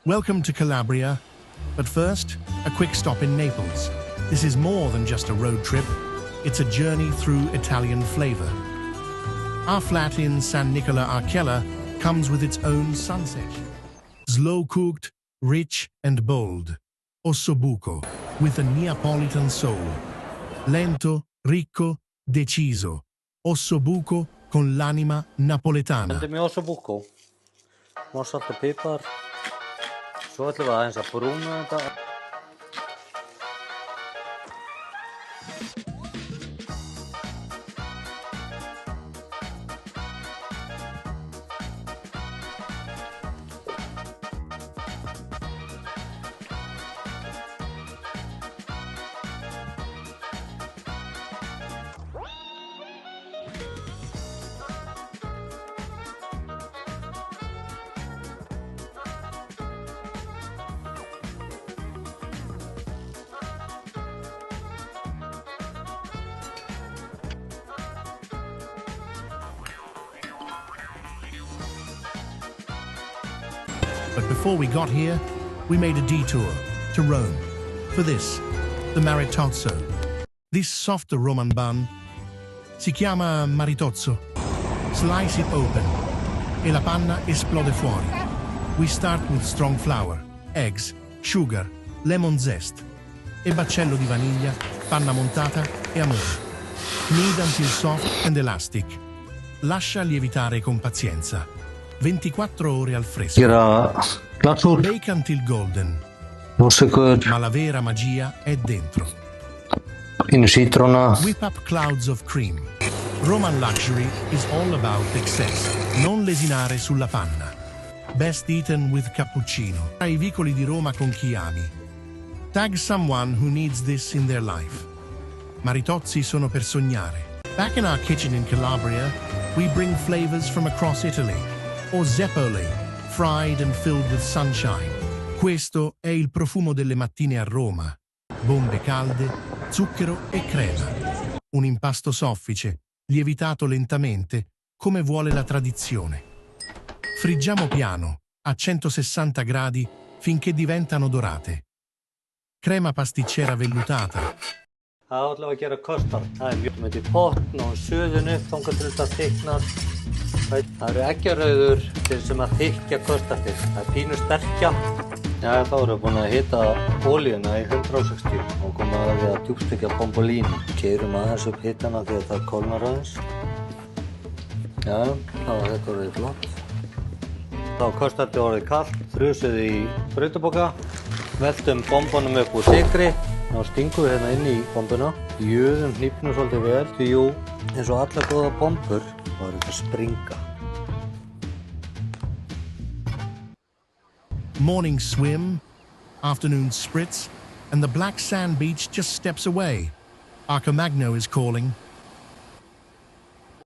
Welcome to Calabria, but first, a quick stop in Naples. This is more than just a road trip, it's a journey through Italian flavor. Our flat in San Nicola Archella comes with its own sunset. Slow-cooked, rich and bold. Ossobuco, with a Neapolitan soul. Lento, ricco, deciso. Ossobuco con l'anima napoletana. Þetta er með ossobuco. Smá salt og pipar. Svo ætlum við aðeins að brúna þetta. But before we got here, we made a detour to Rome. For this, the maritozzo. This soft Roman bun si chiama maritozzo. Slice it open e la panna esplode fuori. We start with strong flour, eggs, sugar, lemon zest e baccello di vaniglia, panna montata e amore. Knead until soft and elastic. Lascia lievitare con pazienza. 24 ore al fresco. Bake until golden. Ma la vera magia è dentro. Whip up clouds of cream. Roman luxury is all about excess. Non lesinare sulla panna. Best eaten with cappuccino. Ai vicoli di Roma con chi ami. Tag someone who needs this in their life. Maritozzi sono per sognare. Back in our kitchen in Calabria, we bring flavors from across Italy. O zeppole, fried and filled with sunshine. Questo è il profumo delle mattine a Roma. Bombe calde, zucchero e crema. Un impasto soffice, lievitato lentamente, come vuole la tradizione. Friggiamo piano, a 160 gradi, finché diventano dorate. Crema pasticcera vellutata. Það ætlum við að gera kostard. Það er mjög með í potn og suðun upp þangað til þetta þykknar. Það eru eggjarauður sem að þykkja kostardið. Það er pínu sterkja. Já, þá erum við búin að hita olíuna í 160 og koma að því að djúpstekja bombolini. Keyrum aðeins upp hitana því að það kólnar aðeins. Já, þá er þetta orðið flott. Þá er kostardið orðið kalt, þrjusið í sprautapoka. Veltum bombunum upp úr sykri. Þá stingum við hérna inn í bombuna. Jöðum hnífnum svolítið vel. Því jú, eins og allar góða bombur, þá er þetta að springa. Morning swim, afternoon spritz, and the black sand beach just steps away. Arcomagno is calling.